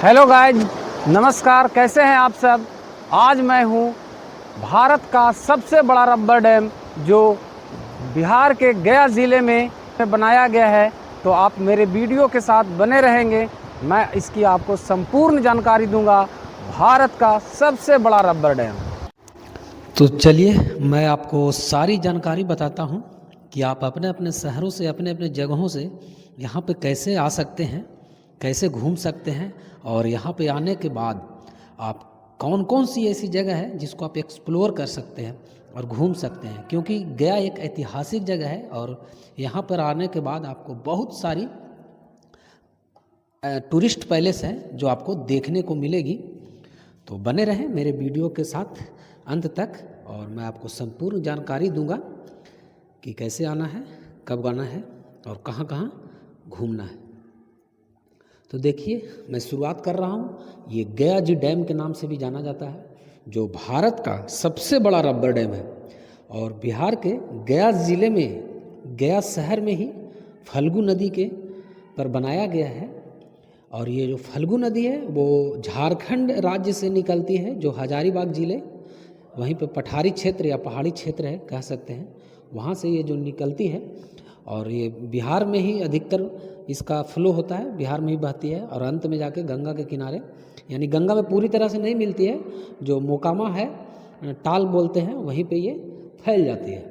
Hello guys, नमस्कार। कैसे हैं आप सब। आज मैं हूं भारत का सबसे बड़ा रबर डैम जो बिहार के गया ज़िले में बनाया गया है। तो आप मेरे वीडियो के साथ बने रहेंगे। मैं इसकी आपको संपूर्ण जानकारी दूंगा। भारत का सबसे बड़ा रबर डैम। तो चलिए मैं आपको सारी जानकारी बताता हूँ कि आप अपने अपने शहरों से अपने अपने जगहों से यहाँ पे कैसे आ सकते हैं, कैसे घूम सकते हैं, और यहाँ पे आने के बाद आप कौन कौन सी ऐसी जगह है जिसको आप एक्सप्लोर कर सकते हैं और घूम सकते हैं। क्योंकि गया एक ऐतिहासिक जगह है और यहाँ पर आने के बाद आपको बहुत सारी टूरिस्ट पैलेस हैं जो आपको देखने को मिलेगी। तो बने रहें मेरे वीडियो के साथ अंत तक और मैं आपको संपूर्ण जानकारी दूंगा कि कैसे आना है, कब आना है और कहाँ कहाँ घूमना है। तो देखिए मैं शुरुआत कर रहा हूँ। ये गया जी डैम के नाम से भी जाना जाता है, जो भारत का सबसे बड़ा रबर डैम है और बिहार के गया ज़िले में, गया शहर में ही फल्गु नदी के पर बनाया गया है। और ये जो फल्गु नदी है वो झारखंड राज्य से निकलती है, जो हजारीबाग ज़िले वहीं पे पठारी क्षेत्र या पहाड़ी क्षेत्र है कह सकते हैं, वहाँ से ये जो निकलती है। और ये बिहार में ही अधिकतर इसका फ्लो होता है, बिहार में ही बहती है और अंत में जाके गंगा के किनारे, यानी गंगा में पूरी तरह से नहीं मिलती है, जो मोकामा है, टाल बोलते हैं, वहीं पे ये फैल जाती है।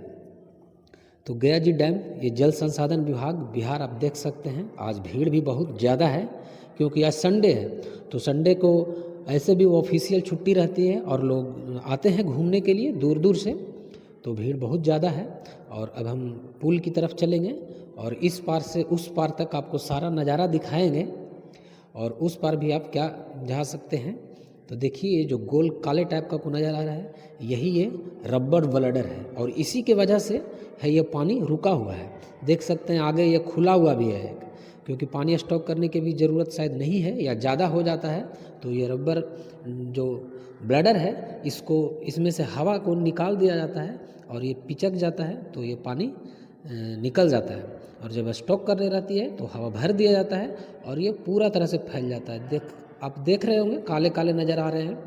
तो गया जी डैम, ये जल संसाधन विभाग बिहार, आप देख सकते हैं आज भीड़ भी बहुत ज़्यादा है क्योंकि आज संडे है। तो संडे को ऐसे भी ऑफिशियल छुट्टी रहती है और लोग आते हैं घूमने के लिए दूर दूर से, तो भीड़ बहुत ज़्यादा है। और अब हम पुल की तरफ चलेंगे और इस पार से उस पार तक आपको सारा नज़ारा दिखाएंगे और उस पार भी आप क्या जा सकते हैं। तो देखिए ये जो गोल काले टाइप का को नज़र आ रहा है, यही ये रबर ब्लडर है और इसी के वजह से है ये पानी रुका हुआ है। देख सकते हैं आगे ये खुला हुआ भी है, क्योंकि पानी स्टॉक करने की भी ज़रूरत शायद नहीं है या ज़्यादा हो जाता है तो ये रबर जो ब्लडर है इसको, इसमें से हवा को निकाल दिया जाता है और ये पिचक जाता है तो ये पानी निकल जाता है। और जब स्टॉक करने रहती है तो हवा भर दिया जाता है और ये पूरा तरह से फैल जाता है। आप देख रहे होंगे काले काले नज़र आ रहे हैं।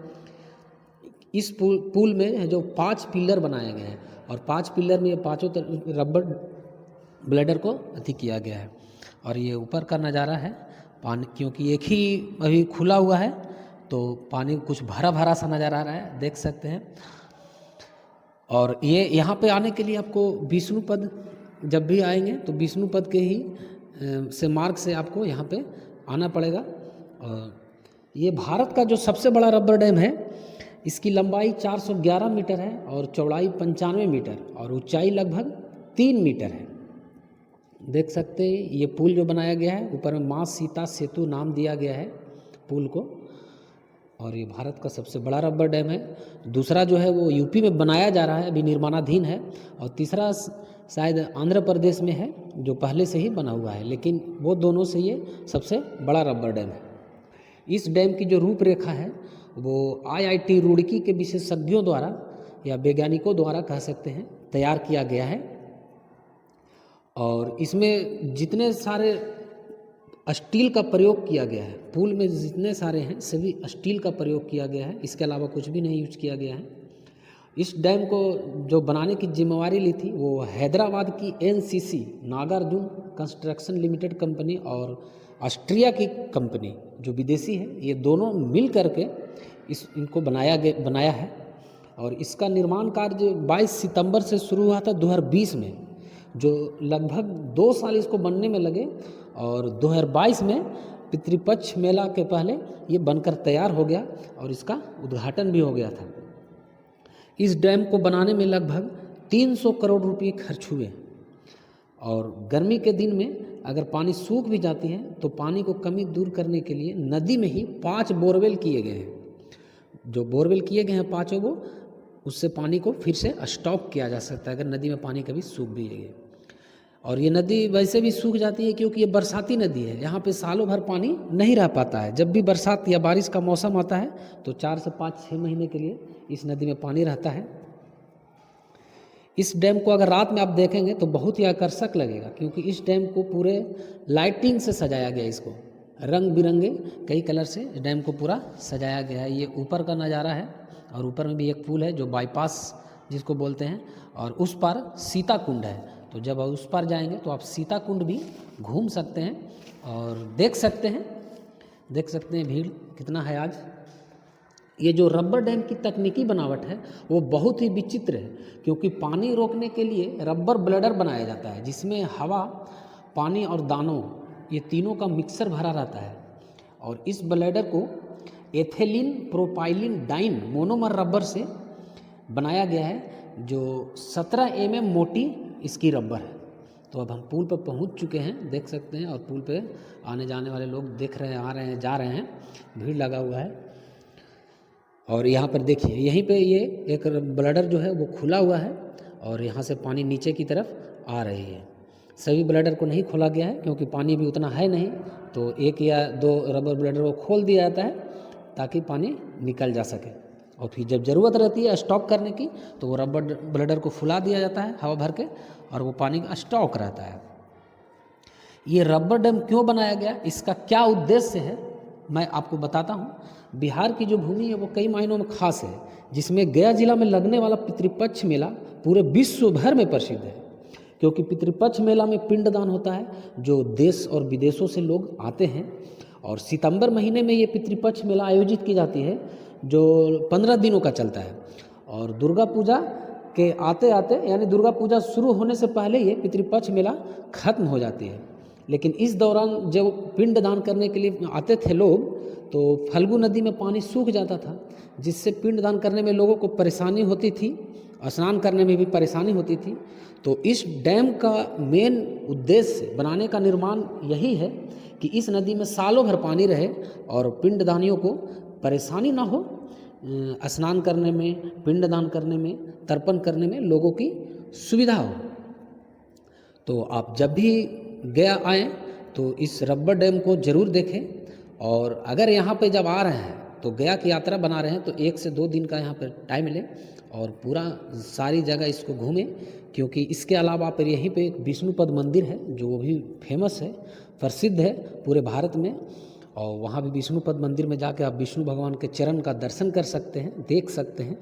इस पुल में जो 5 पिलर बनाए गए हैं और 5 पिलर में ये पाँचों रबर ब्लडर को अति किया गया है। और ये ऊपर का नज़ारा है पानी, क्योंकि एक ही अभी खुला हुआ है तो पानी कुछ भरा भरा सा नज़र आ रहा है, देख सकते हैं। और ये यहाँ पे आने के लिए आपको विष्णुपद, जब भी आएंगे तो विष्णुपद के ही से मार्ग से आपको यहाँ पे आना पड़ेगा। और ये भारत का जो सबसे बड़ा रबर डैम है, इसकी लंबाई 411 मीटर है और चौड़ाई 95 मीटर और ऊंचाई लगभग 3 मीटर है। देख सकते हैं ये पुल जो बनाया गया है, ऊपर में माँ सीता सेतु नाम दिया गया है पुल को। और ये भारत का सबसे बड़ा रबर डैम है। दूसरा जो है वो यूपी में बनाया जा रहा है, अभी निर्माणाधीन है। और तीसरा शायद आंध्र प्रदेश में है, जो पहले से ही बना हुआ है, लेकिन वो दोनों से ये सबसे बड़ा रबर डैम है। इस डैम की जो रूपरेखा है वो IIT रुड़की के विशेषज्ञों द्वारा या वैज्ञानिकों द्वारा कह सकते हैं तैयार किया गया है। और इसमें जितने सारे स्टील का प्रयोग किया गया है, पुल में जितने सारे हैं सभी स्टील का प्रयोग किया गया है, इसके अलावा कुछ भी नहीं यूज किया गया है। इस डैम को जो बनाने की जिम्मेवारी ली थी वो हैदराबाद की NCC Nagarjuna construction limited company और ऑस्ट्रिया की कंपनी जो विदेशी है, ये दोनों मिल करके इनको बनाया है। और इसका निर्माण कार्य 22 सितंबर से शुरू हुआ था 2020 में, जो लगभग 2 साल इसको बनने में लगे। और 2022 में पितृपक्ष मेला के पहले ये बनकर तैयार हो गया और इसका उद्घाटन भी हो गया था। इस डैम को बनाने में लगभग 300 करोड़ रुपए खर्च हुए। और गर्मी के दिन में अगर पानी सूख भी जाती है तो पानी को कमी दूर करने के लिए नदी में ही 5 बोरवेल किए गए हैं। जो बोरवेल किए गए हैं 5 वो, उससे पानी को फिर से स्टॉक किया जा सकता है अगर नदी में पानी कभी सूख भी गई। और ये नदी वैसे भी सूख जाती है क्योंकि ये बरसाती नदी है, यहाँ पे सालों भर पानी नहीं रह पाता है। जब भी बरसात या बारिश का मौसम आता है तो 4 से 5-6 महीने के लिए इस नदी में पानी रहता है। इस डैम को अगर रात में आप देखेंगे तो बहुत ही आकर्षक लगेगा, क्योंकि इस डैम को पूरे लाइटिंग से सजाया गया इसको। रंग बिरंगे कई कलर से डैम को पूरा सजाया गया है। ये ऊपर का नज़ारा है और ऊपर में भी एक पुल है जो बाईपास जिसको बोलते हैं, और उस पार सीता कुंड है। तो जब उस पार जाएंगे तो आप सीता कुंड भी घूम सकते हैं और देख सकते हैं भीड़ कितना है आज। ये जो रबर डैम की तकनीकी बनावट है वो बहुत ही विचित्र है, क्योंकि पानी रोकने के लिए रबर ब्लडर बनाया जाता है जिसमें हवा, पानी और दानों ये तीनों का मिक्सर भरा रहता है, और इस ब्लडर को ethylene propylene diene monomer rubber से बनाया गया है, जो 17 mm मोटी इसकी रबर है। तो अब हम पुल पर पहुंच चुके हैं, देख सकते हैं, और पुल पे आने जाने वाले लोग देख रहे हैं, आ रहे हैं, जा रहे हैं, भीड़ लगा हुआ है। और यहाँ पर देखिए, यहीं पे ये एक ब्लडर जो है वो खुला हुआ है और यहाँ से पानी नीचे की तरफ आ रही है। सभी ब्लडर को नहीं खोला गया है क्योंकि पानी भी उतना है नहीं, तो 1 या 2 रबर ब्लडर को खोल दिया जाता है ताकि पानी निकल जा सके, और फिर जब ज़रूरत रहती है स्टॉक करने की तो वो रबर ब्लडर को फुला दिया जाता है हवा भर के, और वो पानी का स्टॉक रहता है। ये रबर डैम क्यों बनाया गया, इसका क्या उद्देश्य है, मैं आपको बताता हूँ। बिहार की जो भूमि है वो कई मायनों में खास है, जिसमें गया जिला में लगने वाला पितृपक्ष मेला पूरे विश्व भर में प्रसिद्ध है, क्योंकि पितृपक्ष मेला में पिंडदान होता है, जो देश और विदेशों से लोग आते हैं। और सितंबर महीने में ये पितृपक्ष मेला आयोजित की जाती है जो 15 दिनों का चलता है, और दुर्गा पूजा के आते आते यानी दुर्गा पूजा शुरू होने से पहले ये पितृपक्ष मेला खत्म हो जाती है। लेकिन इस दौरान जब पिंड दान करने के लिए आते थे लोग, तो फल्गु नदी में पानी सूख जाता था, जिससे पिंड दान करने में लोगों को परेशानी होती थी, स्नान करने में भी परेशानी होती थी। तो इस डैम का मेन उद्देश्य बनाने का निर्माण यही है कि इस नदी में सालों भर पानी रहे और पिंडदानियों को परेशानी ना हो, स्नान करने में, पिंडदान करने में, तर्पण करने में लोगों की सुविधा हो। तो आप जब भी गया आएँ तो इस रबर डैम को ज़रूर देखें, और अगर यहाँ पे जब आ रहे हैं तो गया की यात्रा बना रहे हैं तो 1 से 2 दिन का यहाँ पर टाइम लें और पूरा सारी जगह इसको घूमें, क्योंकि इसके अलावा पर यहीं पे एक विष्णुपद मंदिर है जो वो भी फेमस है, प्रसिद्ध है पूरे भारत में, और वहाँ भी विष्णुपद मंदिर में जाके आप विष्णु भगवान के चरण का दर्शन कर सकते हैं, देख सकते हैं।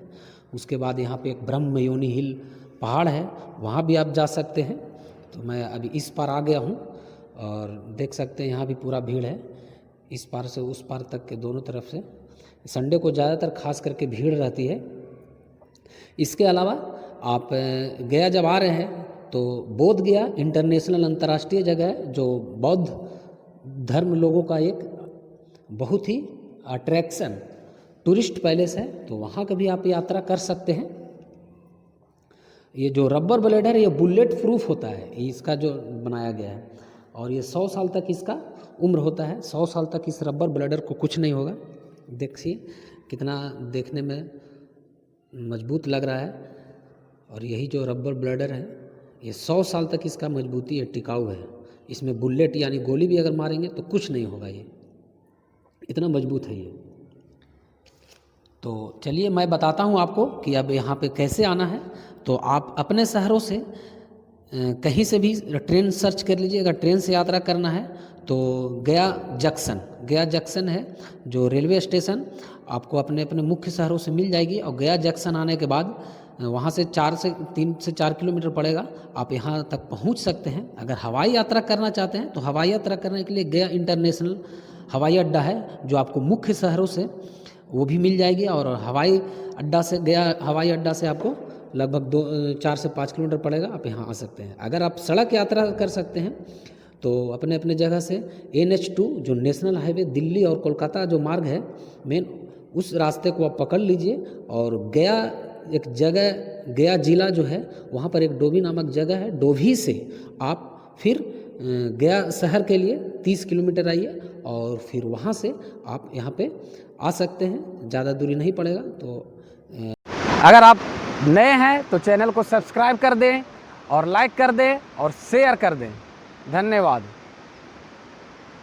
उसके बाद यहाँ पे एक ब्रह्मयोनि हिल पहाड़ है, वहाँ भी आप जा सकते हैं। तो मैं अभी इस पार आ गया हूँ और देख सकते हैं यहाँ भी पूरा भीड़ है, इस पार से उस पार तक के दोनों तरफ से। संडे को ज़्यादातर खास करके भीड़ रहती है। इसके अलावा आप गया जब आ रहे हैं तो बोध गया इंटरनेशनल अंतर्राष्ट्रीय जगह है, जो बौद्ध धर्म लोगों का एक बहुत ही अट्रैक्शन टूरिस्ट पैलेस है, तो वहाँ का भी आप यात्रा कर सकते हैं। ये जो रबर ब्लेडर है ये बुलेट प्रूफ होता है, इसका जो बनाया गया है, और ये 100 साल तक इसका उम्र होता है। 100 साल तक इस रबर ब्लेडर को कुछ नहीं होगा। देखिए कितना देखने में मजबूत लग रहा है, और यही जो रबर ब्लेडर है ये 100 साल तक इसका मजबूती है, टिकाऊ है। इसमें बुलेट यानी गोली भी अगर मारेंगे तो कुछ नहीं होगा, ये इतना मजबूत है ये। तो चलिए मैं बताता हूँ आपको कि अब यहाँ पे कैसे आना है। तो आप अपने शहरों से कहीं से भी ट्रेन सर्च कर लीजिए। अगर ट्रेन से यात्रा करना है तो गया जंक्शन है जो रेलवे स्टेशन, आपको अपने अपने मुख्य शहरों से मिल जाएगी, और गया जंक्शन आने के बाद वहाँ से 3 से 4 किलोमीटर पड़ेगा, आप यहाँ तक पहुँच सकते हैं। अगर हवाई यात्रा करना चाहते हैं तो हवाई यात्रा करने के लिए गया इंटरनेशनल हवाई अड्डा है जो आपको मुख्य शहरों से वो भी मिल जाएगी, और हवाई अड्डा से गया हवाई अड्डा से आपको लगभग 4 से 5 किलोमीटर पड़ेगा, आप यहाँ आ सकते हैं। अगर आप सड़क यात्रा कर सकते हैं तो अपने अपने जगह से NH2 जो नेशनल हाईवे दिल्ली और कोलकाता जो मार्ग है मेन, उस रास्ते को आप पकड़ लीजिए, और गया एक जगह, गया जिला जो है वहाँ पर एक डोभी नामक जगह है, डोभी से आप फिर गया शहर के लिए 30 किलोमीटर आइए, और फिर वहाँ से आप यहाँ पे आ सकते हैं, ज़्यादा दूरी नहीं पड़ेगा। तो अगर आप नए हैं तो चैनल को सब्सक्राइब कर दें और लाइक कर दें और शेयर कर दें। धन्यवाद।